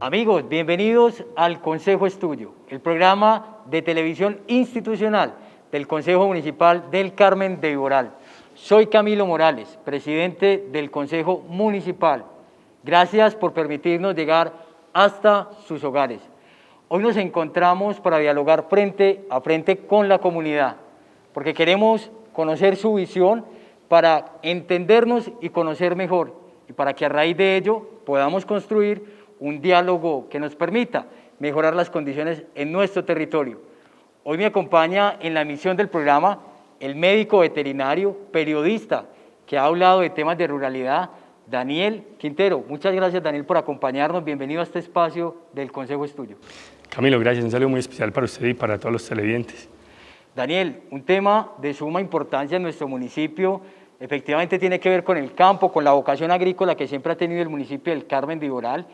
Amigos, bienvenidos al Consejo Estudio, el programa de televisión institucional del Consejo Municipal del Carmen de Viboral. Soy Camilo Morales, presidente del Consejo Municipal. Gracias por permitirnos llegar hasta sus hogares. Hoy nos encontramos para dialogar frente a frente con la comunidad, porque queremos conocer su visión para entendernos y conocer mejor, y para que a raíz de ello podamos construir un diálogo que nos permita mejorar las condiciones en nuestro territorio. Hoy me acompaña en la emisión del programa el médico veterinario, periodista, que ha hablado de temas de ruralidad, Daniel Quintero. Muchas gracias, Daniel, por acompañarnos. Bienvenido a este espacio del Consejo Estudio. Camilo, gracias. Un saludo muy especial para usted y para todos los televidentes. Daniel, un tema de suma importancia en nuestro municipio, efectivamente tiene que ver con el campo, con la vocación agrícola que siempre ha tenido el municipio del Carmen de Viboral,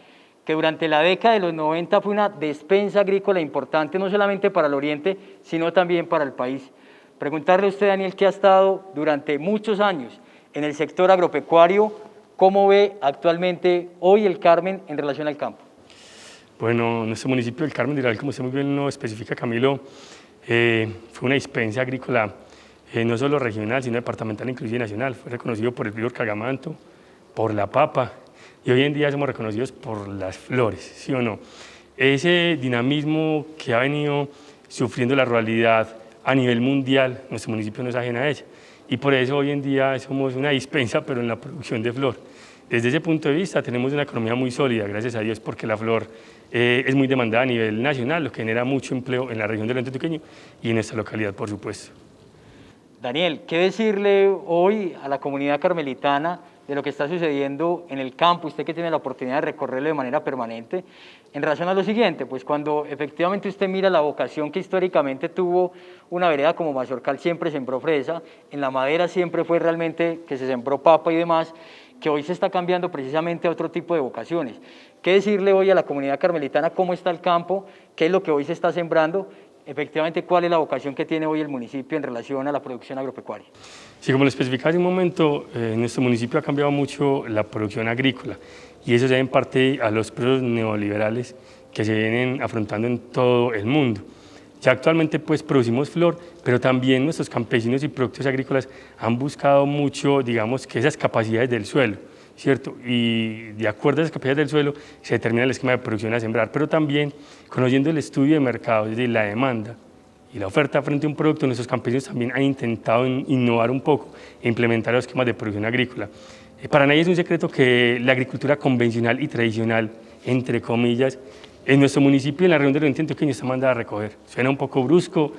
que durante la década de los 90 fue una despensa agrícola importante, no solamente para el oriente, sino también para el país. Preguntarle a usted, Daniel, que ha estado durante muchos años en el sector agropecuario, ¿cómo ve actualmente hoy el Carmen en relación al campo? Bueno, nuestro municipio del Carmen de Viboral, como usted muy bien lo especifica, Camilo, fue una dispensa agrícola no solo regional, sino departamental, inclusive nacional. Fue reconocido por el río Cargamanto, por la papa, y hoy en día somos reconocidos por las flores, ¿sí o no? Ese dinamismo que ha venido sufriendo la ruralidad a nivel mundial, nuestro municipio no es ajeno a ella, y por eso hoy en día somos una dispensa, pero en la producción de flor. Desde ese punto de vista tenemos una economía muy sólida, gracias a Dios, porque la flor es muy demandada a nivel nacional, lo que genera mucho empleo en la región del Antioqueño y en nuestra localidad, por supuesto. Daniel, ¿qué decirle hoy a la comunidad carmelitana de lo que está sucediendo en el campo, usted que tiene la oportunidad de recorrerlo de manera permanente, en relación a lo siguiente? Pues cuando efectivamente usted mira la vocación que históricamente tuvo una vereda como Mazorcal, siempre sembró fresa, en la madera siempre fue realmente que se sembró papa y demás, que hoy se está cambiando precisamente a otro tipo de vocaciones. ¿Qué decirle hoy a la comunidad carmelitana? ¿Cómo está el campo? ¿Qué es lo que hoy se está sembrando? Efectivamente, ¿cuál es la vocación que tiene hoy el municipio en relación a la producción agropecuaria? Sí, como lo especificaba hace un momento, nuestro municipio ha cambiado mucho la producción agrícola y eso se debe en parte a los procesos neoliberales que se vienen afrontando en todo el mundo. Ya actualmente pues producimos flor, pero también nuestros campesinos y productores agrícolas han buscado mucho, digamos, que esas capacidades del suelo, ¿cierto? Y de acuerdo a esas capacidades del suelo se determina el esquema de producción a sembrar, pero también conociendo el estudio de mercado, es decir, la demanda y la oferta frente a un producto, nuestros campesinos también han intentado innovar un poco e implementar los esquemas de producción agrícola. Para nadie es un secreto que la agricultura convencional y tradicional, entre comillas, en nuestro municipio, en la región del Oriente Antioqueño, está mandada a recoger. Suena un poco brusco,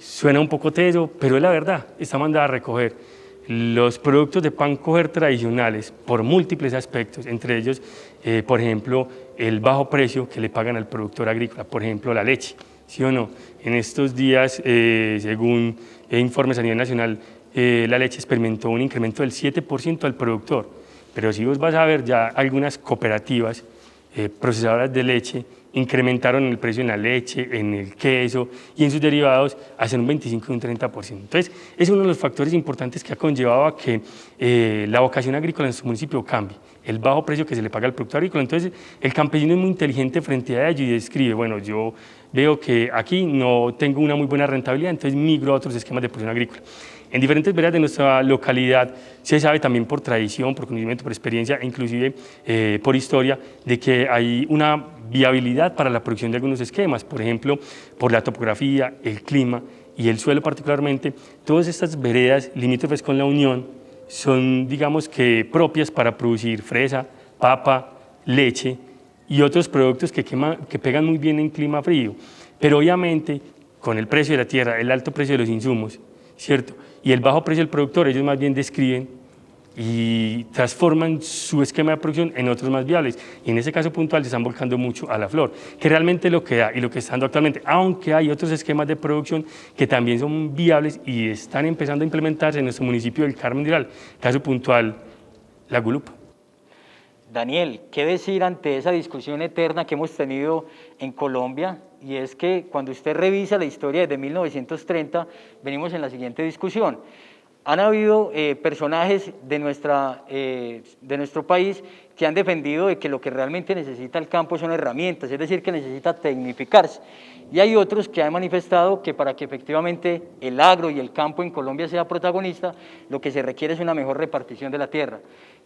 suena un poco teso, pero es la verdad, está mandada a recoger. Los productos de pan coger tradicionales, por múltiples aspectos, entre ellos, por ejemplo, el bajo precio que le pagan al productor agrícola, por ejemplo, la leche, ¿sí o no? En estos días, según informes a nivel nacional, la leche experimentó un incremento del 7% al productor, pero si vos vas a ver ya algunas cooperativas procesadoras de leche incrementaron el precio en la leche, en el queso y en sus derivados hasta un 25 y un 30%. Entonces, es uno de los factores importantes que ha conllevado a que la vocación agrícola en su municipio cambie, el bajo precio que se le paga al productor agrícola. Entonces, el campesino es muy inteligente frente a ello y describe, bueno, yo veo que aquí no tengo una muy buena rentabilidad, entonces migro a otros esquemas de producción agrícola. En diferentes veredas de nuestra localidad se sabe también por tradición, por conocimiento, por experiencia e inclusive por historia de que hay una viabilidad para la producción de algunos esquemas, por ejemplo, por la topografía, el clima y el suelo particularmente. Todas estas veredas limítrofes con la Unión son, digamos que, propias para producir fresa, papa, leche y otros productos que pegan muy bien en clima frío, pero obviamente con el precio de la tierra, el alto precio de los insumos, ¿cierto? Y el bajo precio del productor, ellos más bien describen y transforman su esquema de producción en otros más viables. Y en ese caso puntual se están volcando mucho a la flor, que realmente lo que da y lo que está dando actualmente, aunque hay otros esquemas de producción que también son viables y están empezando a implementarse en nuestro municipio del Carmen de Viboral, caso puntual, la gulupa. Daniel, ¿qué decir ante esa discusión eterna que hemos tenido en Colombia? Y es que cuando usted revisa la historia desde 1930, venimos en la siguiente discusión. Han habido personajes de nuestro país que han defendido de que lo que realmente necesita el campo son herramientas, es decir, que necesita tecnificarse. Y hay otros que han manifestado que para que efectivamente el agro y el campo en Colombia sea protagonista, lo que se requiere es una mejor repartición de la tierra.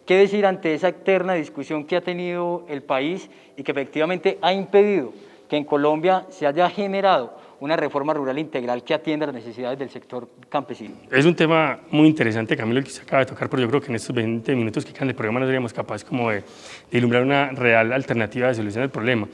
¿Qué decir ante esa eterna discusión que ha tenido el país y que efectivamente ha impedido que en Colombia se haya generado una reforma rural integral que atienda las necesidades del sector campesino? Es un tema muy interesante, Camilo, el que se acaba de tocar, pero yo creo que en estos 20 minutos que quedan del programa no seríamos capaces como de iluminar una real alternativa de solución al problema.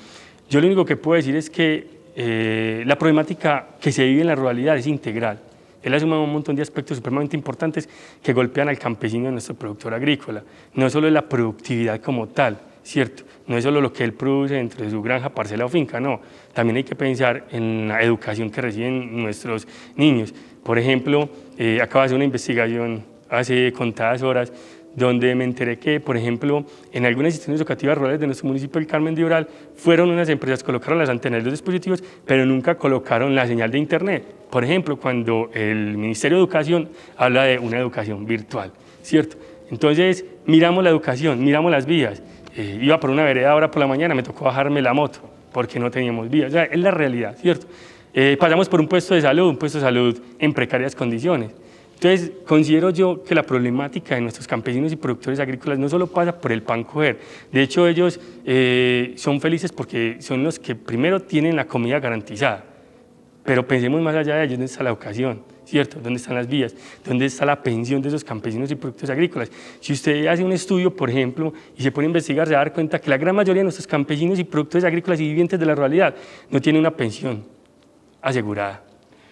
Yo lo único que puedo decir es que la problemática que se vive en la ruralidad es integral. Él ha sumado un montón de aspectos supremamente importantes que golpean al campesino de nuestro productor agrícola. No solo es la productividad como tal, ¿cierto? No es solo lo que él produce dentro de su granja, parcela o finca, no. También hay que pensar en la educación que reciben nuestros niños. Por ejemplo, acabo de hacer una investigación hace contadas horas donde me enteré que, por ejemplo, en algunas instituciones educativas rurales de nuestro municipio del Carmen de Oral, fueron unas empresas, colocaron las antenas de los dispositivos, pero nunca colocaron la señal de internet. Por ejemplo, cuando el Ministerio de Educación habla de una educación virtual, ¿cierto? Entonces, miramos la educación, miramos las vías. Iba por una vereda ahora por la mañana, me tocó bajarme la moto, porque no teníamos vías. O sea, es la realidad, ¿cierto? Pasamos por un puesto de salud en precarias condiciones. Entonces, considero yo que la problemática de nuestros campesinos y productores agrícolas no solo pasa por el pan coger. De hecho, ellos son felices porque son los que primero tienen la comida garantizada. Pero pensemos más allá de ellos, ¿dónde está la educación? ¿Cierto? ¿Dónde están las vías? ¿Dónde está la pensión de esos campesinos y productores agrícolas? Si usted hace un estudio, por ejemplo, y se pone a investigar, se va a dar cuenta que la gran mayoría de nuestros campesinos y productores agrícolas y vivientes de la ruralidad no tienen una pensión asegurada,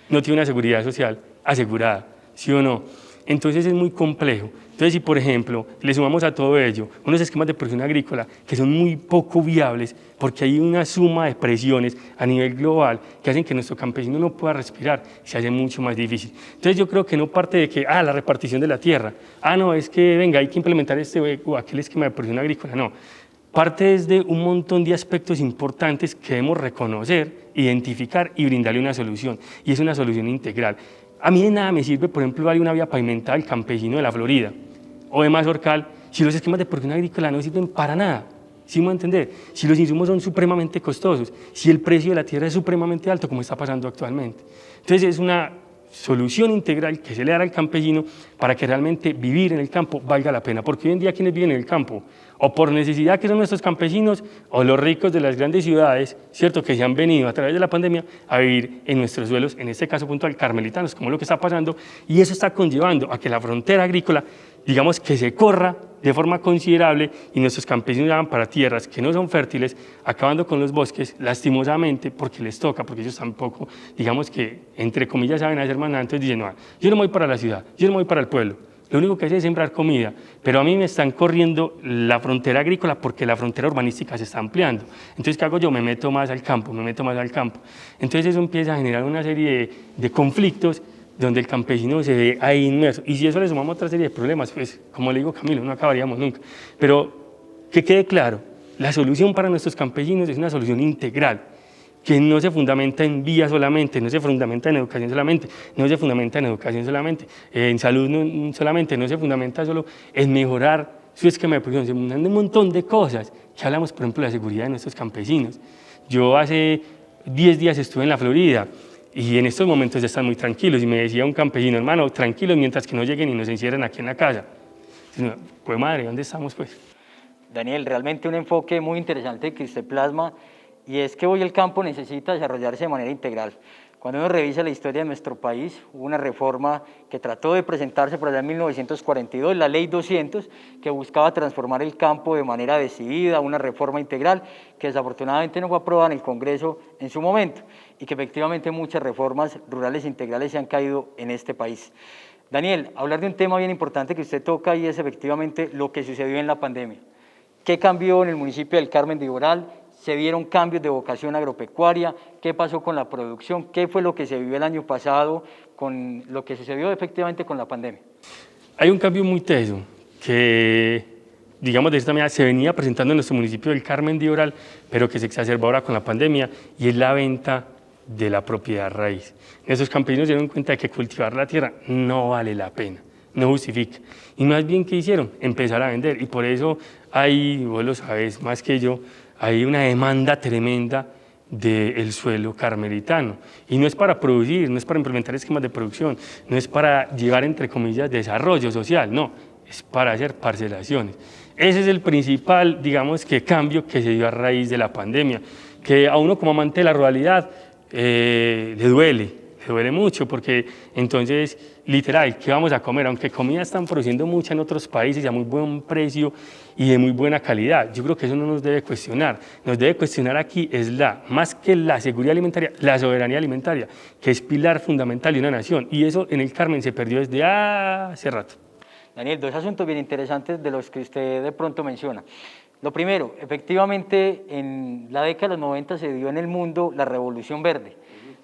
no tienen una seguridad social asegurada. ¿Sí o no? Entonces es muy complejo. Entonces, si por ejemplo le sumamos a todo ello unos esquemas de producción agrícola que son muy poco viables porque hay una suma de presiones a nivel global que hacen que nuestro campesino no pueda respirar, se hace mucho más difícil. Entonces yo creo que no parte de que, la repartición de la tierra, no, es que venga, hay que implementar este o aquel esquema de producción agrícola, no. Parte es de un montón de aspectos importantes que debemos reconocer, identificar y brindarle una solución, y es una solución integral. A mí de nada me sirve, por ejemplo, darle una vía pavimentada al campesino de la Florida o de Mazorcal si los esquemas de producción agrícola no sirven para nada. ¿Sí me va a entender? Si los insumos son supremamente costosos, si el precio de la tierra es supremamente alto, como está pasando actualmente. Entonces es una solución integral que se le dará al campesino para que realmente vivir en el campo valga la pena, porque hoy en día quienes viven en el campo, o por necesidad que son nuestros campesinos, o los ricos de las grandes ciudades, cierto, que se han venido a través de la pandemia a vivir en nuestros suelos, en este caso puntual carmelitanos, como lo que está pasando, y eso está conllevando a que la frontera agrícola, digamos que se corra de forma considerable y nuestros campesinos van para tierras que no son fértiles, acabando con los bosques, lastimosamente, porque les toca, porque ellos tampoco, digamos que, entre comillas, saben hacer más nada, entonces dicen, no, yo no me voy para la ciudad, yo no me voy para el pueblo, lo único que hace es sembrar comida, pero a mí me están corriendo la frontera agrícola porque la frontera urbanística se está ampliando. Entonces, ¿qué hago yo? Me meto más al campo, me meto más al campo. Entonces eso empieza a generar una serie de conflictos donde el campesino se ve ahí inmerso. Y si eso le sumamos otra serie de problemas, pues, como le digo Camilo, no acabaríamos nunca. Pero que quede claro, la solución para nuestros campesinos es una solución integral, que no se fundamenta en vías solamente, no se fundamenta en educación solamente, no se fundamenta en educación solamente, en salud no solamente, no se fundamenta solo en mejorar su esquema de producción, se fundamenta un montón de cosas, que hablamos, por ejemplo, de la seguridad de nuestros campesinos. Yo hace 10 días estuve en la Florida, y en estos momentos ya están muy tranquilos, y me decía un campesino, hermano, tranquilos mientras que no lleguen y nos encierren aquí en la casa. Pues madre, ¿dónde estamos pues? Daniel, realmente un enfoque muy interesante que usted plasma, y es que hoy el campo necesita desarrollarse de manera integral. Cuando uno revisa la historia de nuestro país, hubo una reforma que trató de presentarse por allá en 1942, la Ley 200, que buscaba transformar el campo de manera decidida, una reforma integral que desafortunadamente no fue aprobada en el Congreso en su momento, y que efectivamente muchas reformas rurales integrales se han caído en este país. Daniel, hablar de un tema bien importante que usted toca y es efectivamente lo que sucedió en la pandemia. ¿Qué cambió en el municipio del Carmen de Oral? ¿Se dieron cambios de vocación agropecuaria? ¿Qué pasó con la producción? ¿Qué fue lo que se vivió el año pasado con lo que sucedió efectivamente con la pandemia? Hay un cambio muy teso que, digamos de esta manera, se venía presentando en nuestro municipio del Carmen de Oral, pero que se exacerbó ahora con la pandemia, y es la venta de la propiedad raíz. Nuestros campesinos se dieron cuenta de que cultivar la tierra no vale la pena. no justifica. Y más bien, ¿qué hicieron? Empezar a vender. Y por eso hay, vos lo sabes más que yo, hay una demanda tremenda del suelo carmelitano. Y no es para producir, no es para implementar esquemas de producción, no es para llevar, entre comillas, desarrollo social, no, es para hacer parcelaciones. Ese es el principal, digamos, que cambio que se dio a raíz de la pandemia, que a uno como amante de la ruralidad le duele mucho, porque entonces, literal, ¿qué vamos a comer? Aunque comida están produciendo mucha en otros países y a muy buen precio y de muy buena calidad, yo creo que eso no nos debe cuestionar. Nos debe cuestionar aquí es más que la seguridad alimentaria, la soberanía alimentaria, que es pilar fundamental de una nación, y eso en el Carmen se perdió desde hace rato. Daniel, dos asuntos bien interesantes de los que usted de pronto menciona. Lo primero, efectivamente, en la década de los 90 se dio en el mundo la Revolución Verde,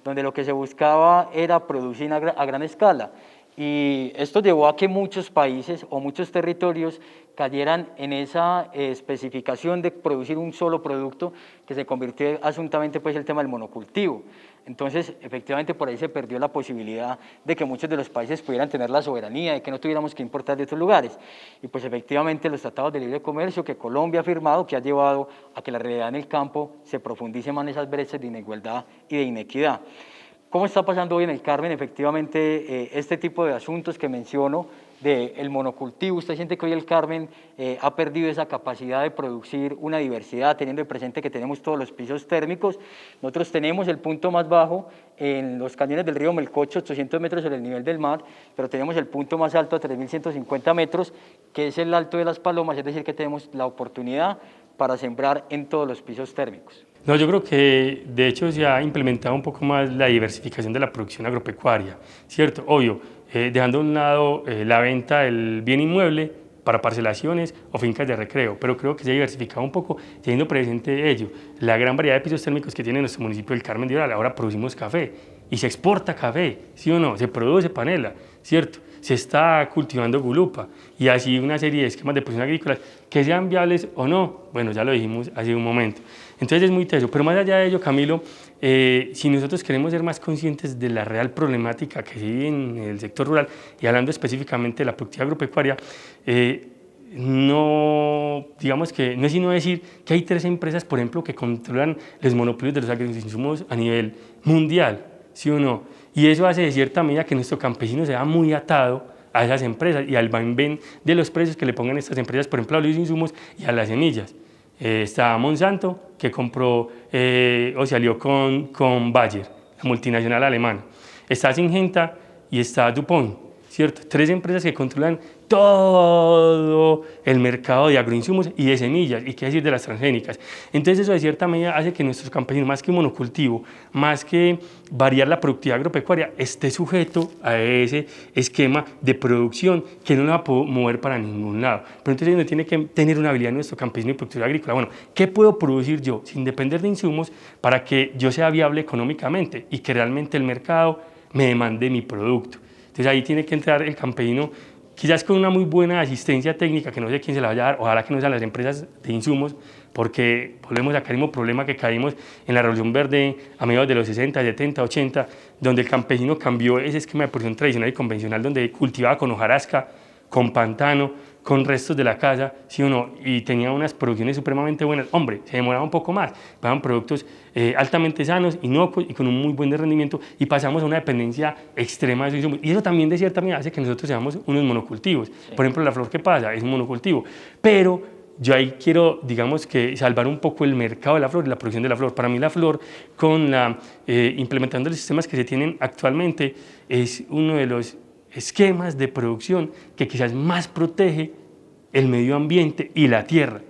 donde lo que se buscaba era producir a gran escala. Y esto llevó a que muchos países o muchos territorios cayeran en esa especificación de producir un solo producto, que se convirtió asuntamente pues el tema del monocultivo. Entonces, efectivamente, por ahí se perdió la posibilidad de que muchos de los países pudieran tener la soberanía, de que no tuviéramos que importar de otros lugares. Y pues efectivamente los tratados de libre comercio que Colombia ha firmado, que ha llevado a que la realidad en el campo se profundice más en esas brechas de inigualdad y de inequidad. ¿Cómo está pasando hoy en el Carmen? Efectivamente, este tipo de asuntos que menciono, del monocultivo, usted siente que hoy el Carmen ha perdido esa capacidad de producir una diversidad, teniendo presente que tenemos todos los pisos térmicos. Nosotros tenemos el punto más bajo en los cañones del río Melcocho, 800 metros sobre el nivel del mar, pero tenemos el punto más alto a 3.150 metros, que es el Alto de las Palomas, es decir, que tenemos la oportunidad para sembrar en todos los pisos térmicos. No, yo creo que de hecho se ha implementado un poco más la diversificación de la producción agropecuaria, ¿cierto? Obvio, dejando a un lado la venta del bien inmueble para parcelaciones o fincas de recreo, pero creo que se ha diversificado un poco, teniendo presente ello, la gran variedad de pisos térmicos que tiene nuestro municipio del Carmen de Oral. Ahora producimos café y se exporta café, ¿sí o no? Se produce panela, ¿cierto? Se está cultivando gulupa y así una serie de esquemas de producción agrícola que sean viables o no, bueno, ya lo dijimos hace un momento. Entonces es muy teso, pero más allá de ello, Camilo, si nosotros queremos ser más conscientes de la real problemática que se vive en el sector rural y hablando específicamente de la productividad agropecuaria, no, digamos que no es sino decir que hay 3 empresas, por ejemplo, que controlan los monopolios de los agroinsumos a nivel mundial, ¿sí o no? Y eso hace de cierta medida que nuestro campesino se vea muy atado a esas empresas y al vaivén de los precios que le pongan estas empresas, por ejemplo, a los insumos y a las semillas. Está Monsanto, que compró o se alió con Bayer, la multinacional alemana. Está Syngenta y está DuPont, ¿cierto? 3 empresas que controlan todo el mercado de agroinsumos y de semillas, y qué decir de las transgénicas. Entonces eso de cierta medida hace que nuestros campesinos, más que monocultivo, más que variar la productividad agropecuaria, esté sujeto a ese esquema de producción que no lo va a poder mover para ningún lado. Pero entonces uno tiene que tener una habilidad en nuestro campesino y productividad agrícola. Bueno, ¿qué puedo producir yo sin depender de insumos para que yo sea viable económicamente y que realmente el mercado me demande mi producto? Entonces ahí tiene que entrar el campesino, quizás con una muy buena asistencia técnica, que no sé quién se la vaya a dar, ojalá que no sean las empresas de insumos, porque volvemos a caer en el mismo problema que caímos en la Revolución Verde a mediados de los 60, 70, 80, donde el campesino cambió ese esquema de producción tradicional y convencional, donde cultivaba con hojarasca, con pantano, con restos de la casa, ¿sí o no? Y tenía unas producciones supremamente buenas. Hombre, se demoraba un poco más, eran productos altamente sanos, inocuos y con un muy buen rendimiento, y pasamos a una dependencia extrema de esos insumos. Y eso también de cierta manera hace que nosotros seamos unos monocultivos. Sí. Por ejemplo, la flor que pasa es un monocultivo, pero yo ahí quiero, digamos que, salvar un poco el mercado de la flor y la producción de la flor. Para mí la flor, con implementando los sistemas que se tienen actualmente, es uno de los esquemas de producción que quizás más protege el medio ambiente y la tierra.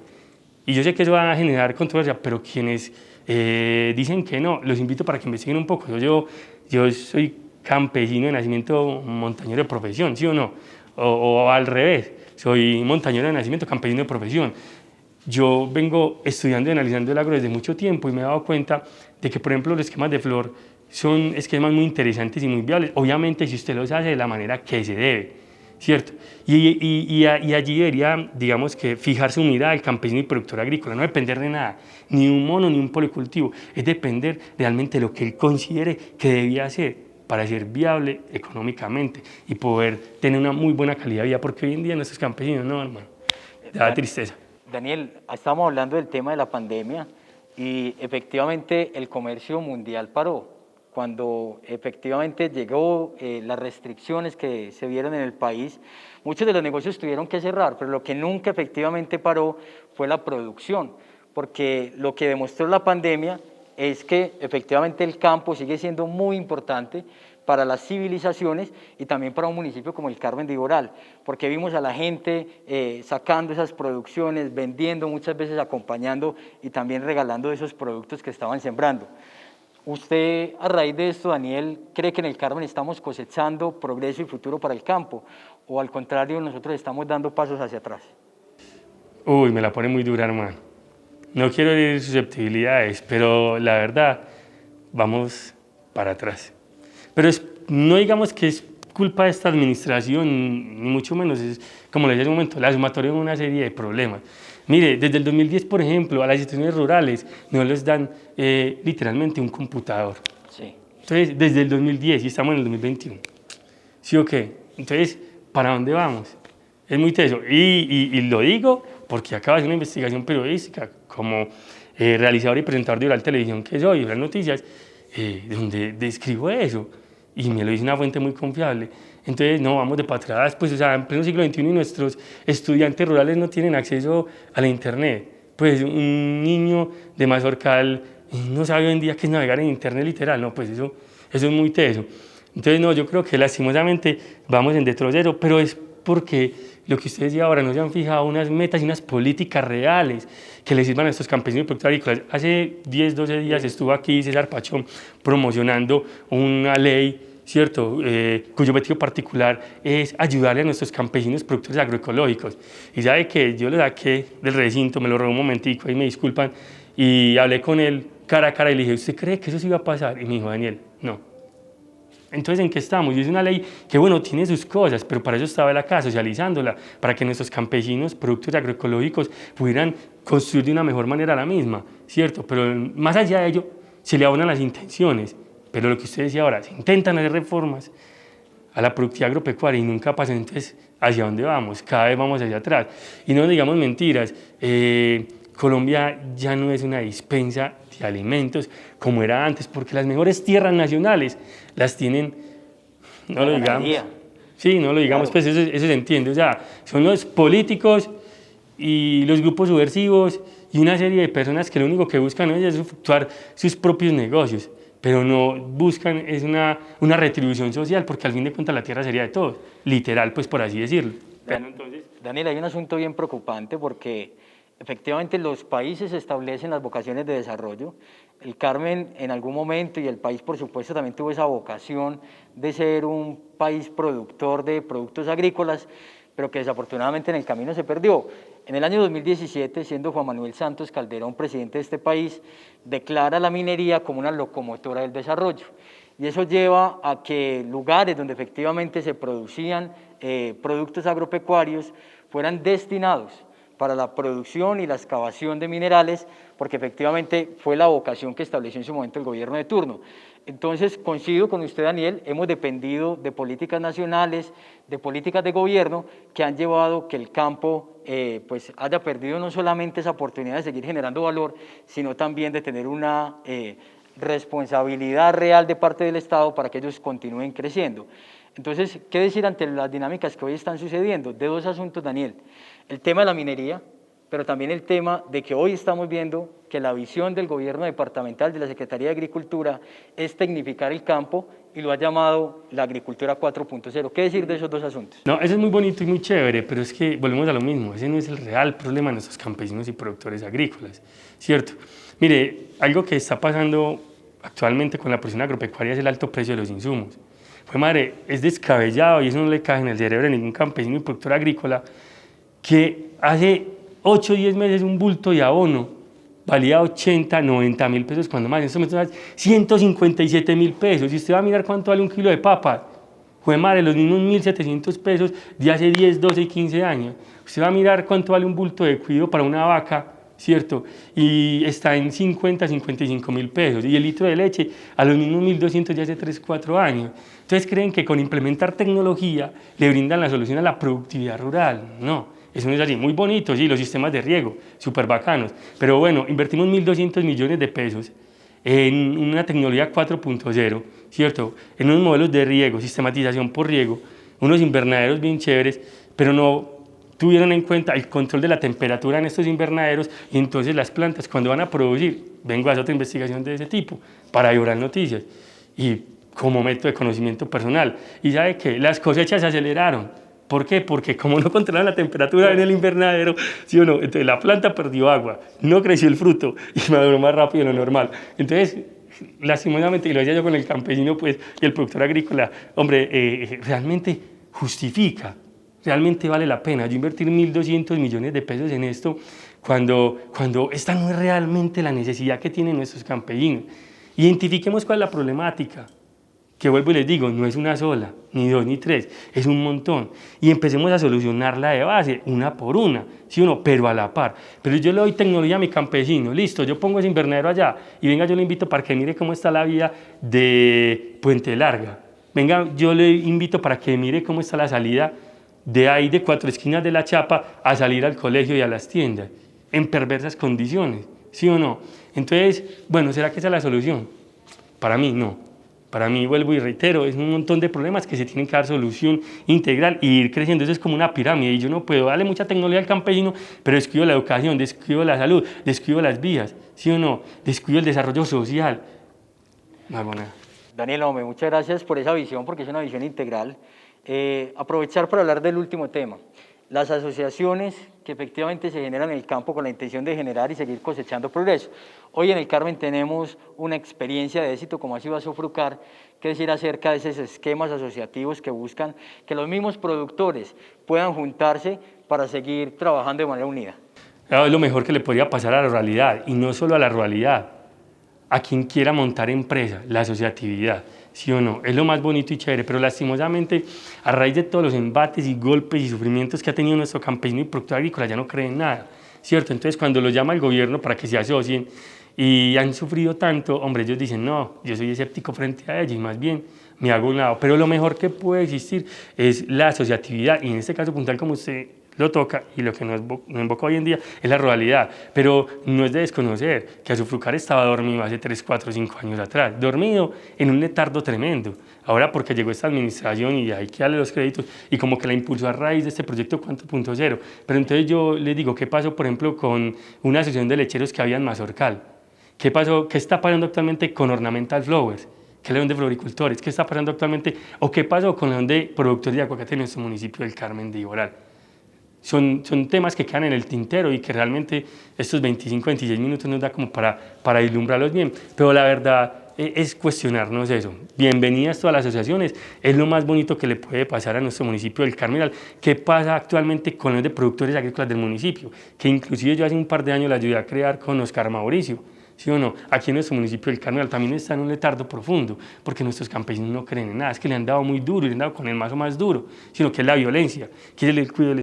Y yo sé que eso va a generar controversia, pero quienes dicen que no, los invito para que investiguen un poco. Yo soy campesino de nacimiento, montañero de profesión, ¿sí o no? O al revés, soy montañero de nacimiento, campesino de profesión. Yo vengo estudiando y analizando el agro desde mucho tiempo y me he dado cuenta de que, por ejemplo, los esquemas de flor son esquemas muy interesantes y muy viables, obviamente si usted los hace de la manera que se debe, ¿cierto? Y allí debería, digamos que, fijar su mirada al campesino y productor agrícola, no depender de nada, ni un mono ni un policultivo, es depender realmente de lo que él considere que debía hacer. para ser viable económicamente y poder tener una muy buena calidad de vida, porque hoy en día nuestros campesinos, no, hermano, da tristeza. Daniel, estamos hablando del tema de la pandemia y efectivamente el comercio mundial paró. Cuando efectivamente llegó las restricciones que se vieron en el país, muchos de los negocios tuvieron que cerrar, pero lo que nunca efectivamente paró fue la producción, porque lo que demostró la pandemia es que efectivamente el campo sigue siendo muy importante para las civilizaciones y también para un municipio como el Carmen de Iboral, porque vimos a la gente sacando esas producciones, vendiendo, muchas veces acompañando y también regalando esos productos que estaban sembrando. ¿Usted, a raíz de esto, Daniel, cree que en el Carmen estamos cosechando progreso y futuro para el campo? ¿O al contrario, nosotros estamos dando pasos hacia atrás? Uy, me la pone muy dura, hermano. No quiero herir susceptibilidades, pero la verdad, vamos para atrás. Pero no digamos que es culpa de esta administración, ni mucho menos, es como le decía hace un momento, la sumatoria de una serie de problemas. Mire, desde el 2010, por ejemplo, a las instituciones rurales no les dan literalmente un computador. Sí. Entonces, desde el 2010 y estamos en el 2021. ¿Sí o qué? Entonces, ¿para dónde vamos? Es muy teso. Y lo digo porque acabo de hacer una investigación periodística como realizador y presentador de Oral Televisión, que soy, Oral Noticias, donde describo eso. Y me lo dice una fuente muy confiable. Entonces, no, vamos de para atrás, pues, o sea, en pleno siglo XXI y nuestros estudiantes rurales no tienen acceso a la internet. Pues un niño de Mazorcal no sabe hoy en día qué es navegar en internet literal, no, pues eso es muy teso. Entonces, no, yo creo que lastimosamente vamos en retroceso, pero es porque lo que ustedes decían ahora no se han fijado unas metas y unas políticas reales que les sirvan a estos campesinos y productores agrícolas. Hace 10, 12 días estuvo aquí César Pachón promocionando una ley, ¿cierto?, cuyo objetivo particular es ayudarle a nuestros campesinos productores agroecológicos. Y sabe que yo lo saqué del recinto, me lo robé un momentico, ahí me disculpan, y hablé con él cara a cara y le dije, ¿usted cree que eso sí iba a pasar? Y me dijo, Daniel, no. Entonces, ¿en qué estamos? Y es una ley que, bueno, tiene sus cosas, pero para eso estaba él acá, socializándola, para que nuestros campesinos, productores agroecológicos, pudieran construir de una mejor manera la misma, ¿cierto? Pero más allá de ello, se le abonan las intenciones. Pero lo que usted decía ahora, se intentan hacer reformas a la productividad agropecuaria y nunca pasan. Entonces, ¿hacia dónde vamos? Cada vez vamos hacia atrás. Y no digamos mentiras, Colombia ya no es una dispensa de alimentos como era antes, porque las mejores tierras nacionales las tienen, no lo digamos. Sí, no lo digamos, claro. Pues eso se entiende. O sea, son los políticos y los grupos subversivos y una serie de personas que lo único que buscan es efectuar sus propios negocios, pero no buscan es una retribución social, porque al fin de cuentas la tierra sería de todos, literal, pues por así decirlo. Bueno, entonces, Daniel, hay un asunto bien preocupante porque efectivamente los países establecen las vocaciones de desarrollo. El Carmen en algún momento y el país por supuesto también tuvo esa vocación de ser un país productor de productos agrícolas, pero que desafortunadamente en el camino se perdió. En el año 2017, siendo Juan Manuel Santos Calderón presidente de este país, declara la minería como una locomotora del desarrollo. Y eso lleva a que lugares donde efectivamente se producían productos agropecuarios fueran destinados para la producción y la excavación de minerales, porque efectivamente fue la vocación que estableció en su momento el gobierno de turno. Entonces, coincido con usted, Daniel, hemos dependido de políticas nacionales, de políticas de gobierno que han llevado que el campo pues haya perdido no solamente esa oportunidad de seguir generando valor, sino también de tener una responsabilidad real de parte del Estado para que ellos continúen creciendo. Entonces, ¿qué decir ante las dinámicas que hoy están sucediendo? De dos asuntos, Daniel. El tema de la minería, pero también el tema de que hoy estamos viendo que la visión del gobierno departamental de la Secretaría de Agricultura es tecnificar el campo y lo ha llamado la agricultura 4.0. ¿Qué decir de esos dos asuntos? No, eso es muy bonito y muy chévere, pero es que volvemos a lo mismo, ese no es el real problema de nuestros campesinos y productores agrícolas, ¿cierto? Mire, algo que está pasando actualmente con la producción agropecuaria es el alto precio de los insumos. Pues madre, es descabellado y eso no le cae en el cerebro de ningún campesino y productor agrícola que hace 8 o 10 meses un bulto de abono valía 80, 90 mil pesos, cuando más en estos momentos 157 mil pesos. Y usted va a mirar cuánto vale un kilo de papa, fue madre, los mismos 1.700 pesos de hace 10, 12 y 15 años. Usted va a mirar cuánto vale un bulto de cuido para una vaca, ¿cierto? Y está en 55.000 pesos, y el litro de leche a los mismos 1.200 ya hace 3, 4 años. Entonces creen que con implementar tecnología le brindan la solución a la productividad rural. No, eso no es así. Muy bonito, sí, los sistemas de riego, súper bacanos, pero bueno, invertimos 1.200 millones de pesos en una tecnología 4.0, ¿cierto? En unos modelos de riego, sistematización por riego, unos invernaderos bien chéveres, pero no tuvieron en cuenta el control de la temperatura en estos invernaderos, y entonces las plantas cuando van a producir, vengo a hacer otra investigación de ese tipo para Ivora Noticias, y como método de conocimiento personal, y sabe que las cosechas se aceleraron. ¿Por qué? Porque como no controlaban la temperatura en el invernadero, ¿sí o no? Entonces la planta perdió agua, no creció el fruto y maduró más rápido de lo normal. Entonces, lastimosamente, y lo decía yo con el campesino pues, y el productor agrícola, hombre, realmente justifica, realmente vale la pena yo invertir 1.200 millones de pesos en esto cuando esta no es realmente la necesidad que tienen nuestros campesinos. Identifiquemos cuál es la problemática, que vuelvo y les digo, no es una sola, ni dos, ni tres, es un montón. Y empecemos a solucionarla de base, una por una, ¿sí o no? Pero a la par. Pero yo le doy tecnología a mi campesino, listo, yo pongo ese invernadero allá, y venga, yo le invito para que mire cómo está la vía de Puente Larga. Venga, yo le invito para que mire cómo está la salida de ahí, de Cuatro Esquinas de la Chapa, a salir al colegio y a las tiendas, en perversas condiciones, ¿sí o no? Entonces, bueno, ¿será que esa es la solución? Para mí, no. Para mí, vuelvo y reitero, es un montón de problemas que se tienen que dar solución integral y ir creciendo. Eso es como una pirámide, y yo no puedo darle mucha tecnología al campesino, pero descuido la educación, descuido la salud, descuido las vías, ¿sí o no? Descuido el desarrollo social. No hago nada. Daniel, hombre, muchas gracias por esa visión, porque es una visión integral. Aprovechar para hablar del último tema. Las asociaciones que efectivamente se generan en el campo con la intención de generar y seguir cosechando progreso. Hoy en el Carmen tenemos una experiencia de éxito, como ha sido Asofrucar, que decir acerca de esos esquemas asociativos que buscan que los mismos productores puedan juntarse para seguir trabajando de manera unida. Es lo mejor que le podría pasar a la ruralidad, y no solo a la ruralidad, a quien quiera montar empresa, la asociatividad. ¿Sí o no? Es lo más bonito y chévere, pero lastimosamente, a raíz de todos los embates y golpes y sufrimientos que ha tenido nuestro campesino y productor agrícola, ya no creen nada, ¿cierto? Entonces, cuando los llama el gobierno para que se asocien y han sufrido tanto, hombre, ellos dicen, no, yo soy escéptico frente a ellos, y más bien me hago un lado. Pero lo mejor que puede existir es la asociatividad, y en este caso puntual, como usted lo toca, y lo que nos invoca hoy en día es la ruralidad, pero no es de desconocer que Asofrucar estaba dormido hace 3, 4, 5 años atrás, dormido en un letardo tremendo. Ahora, porque llegó esta administración y hay que darle los créditos, y como que la impulsó a raíz de este proyecto 4.0. Pero entonces yo les digo, ¿qué pasó, por ejemplo, con una asociación de lecheros que había en Mazorcal? ¿Qué pasó? ¿Qué está pasando actualmente con Ornamental Flowers? ¿Qué león de floricultores? ¿Qué está pasando actualmente? ¿O qué pasó con león de productores de aguacate en nuestro municipio del Carmen de Iboral? Son temas que quedan en el tintero y que realmente estos 25, 26 minutos nos da como para ilustrarlos bien, pero la verdad es cuestionarnos eso. Bienvenidas todas las asociaciones, es lo más bonito que le puede pasar a nuestro municipio del Carmen. ¿Qué pasa actualmente con los de productores agrícolas del municipio? Que inclusive yo hace un par de años la ayudé a crear con Oscar Mauricio, ¿sí o no? Aquí en nuestro municipio del Carmen también está en un letardo profundo, porque nuestros campesinos no creen en nada, es que le han dado muy duro y le han dado con el mazo más duro, sino que es la violencia, que es el cuidado del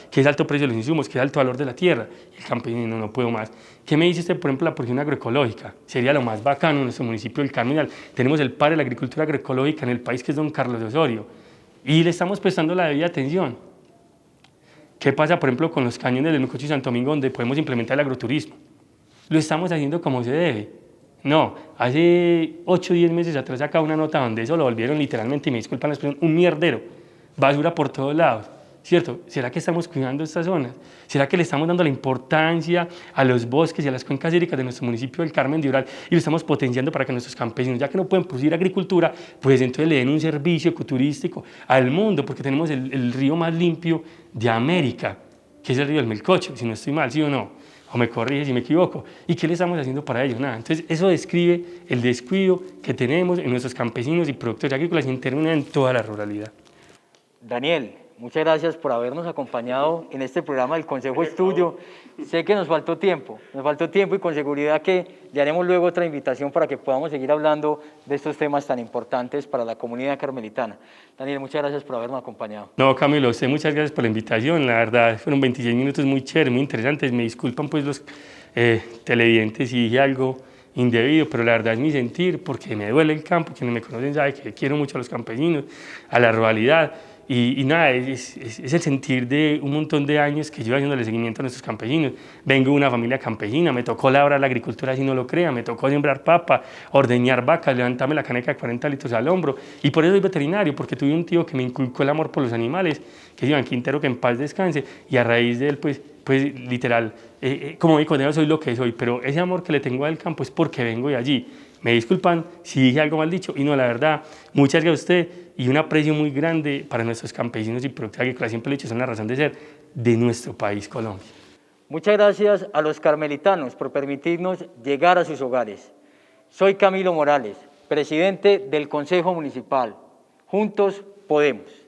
que es alto precio de los insumos, que es alto valor de la tierra, y el campesino no puedo más. ¿Qué me dice usted, por ejemplo, la producción agroecológica? Sería lo más bacano en nuestro municipio del Carmen. Tenemos el padre de la agricultura agroecológica en el país, que es don Carlos Osorio, y le estamos prestando la debida atención. ¿Qué pasa, por ejemplo, con los cañones del Nucocho y Santo Domingo, donde podemos implementar el agroturismo? Lo estamos haciendo como se debe. No, hace 8 o 10 meses atrás acá una nota donde eso lo volvieron literalmente, y me disculpan la expresión, un mierdero, basura por todos lados. ¿Cierto? ¿Será que estamos cuidando estas zonas? ¿Será que le estamos dando la importancia a los bosques y a las cuencas hídricas de nuestro municipio del Carmen de Iboral, y lo estamos potenciando para que nuestros campesinos, ya que no pueden producir agricultura, pues entonces le den un servicio ecoturístico al mundo, porque tenemos el río más limpio de América, que es el río del Melcocho, si no estoy mal, ¿sí o no? O me corrige si me equivoco. ¿Y qué le estamos haciendo para ello? Nada. Entonces, eso describe el descuido que tenemos en nuestros campesinos y productores agrícolas, y en términos en toda la ruralidad. Daniel, muchas gracias por habernos acompañado en este programa del Consejo Estudio. Sé que nos faltó tiempo y con seguridad que le haremos luego otra invitación para que podamos seguir hablando de estos temas tan importantes para la comunidad carmelitana. Daniel, muchas gracias por habernos acompañado. No, Camilo, a usted muchas gracias por la invitación. La verdad, fueron 26 minutos muy chéveres, muy interesantes. Me disculpan pues los televidentes si dije algo indebido, pero la verdad es mi sentir, porque me duele el campo. Quienes me conocen saben que quiero mucho a los campesinos, a la ruralidad. Y nada, es el sentir de un montón de años que llevo haciéndole seguimiento a nuestros campesinos. Vengo de una familia campesina, me tocó labrar la agricultura, si no lo crea, me tocó sembrar papa, ordeñar vacas, levantarme la caneca de 40 litros al hombro. Y por eso soy veterinario, porque tuve un tío que me inculcó el amor por los animales, que es Iván Quintero, que en paz descanse, y a raíz de él, pues literal, como mi conejo soy lo que soy, pero ese amor que le tengo al campo es porque vengo de allí. Me disculpan si dije algo mal dicho, y no, la verdad, muchas gracias a usted y un aprecio muy grande para nuestros campesinos y productores agrícolas. Siempre le he dicho, son la razón de ser de nuestro país, Colombia. Muchas gracias a los carmelitanos por permitirnos llegar a sus hogares. Soy Camilo Morales, presidente del Consejo Municipal. Juntos podemos.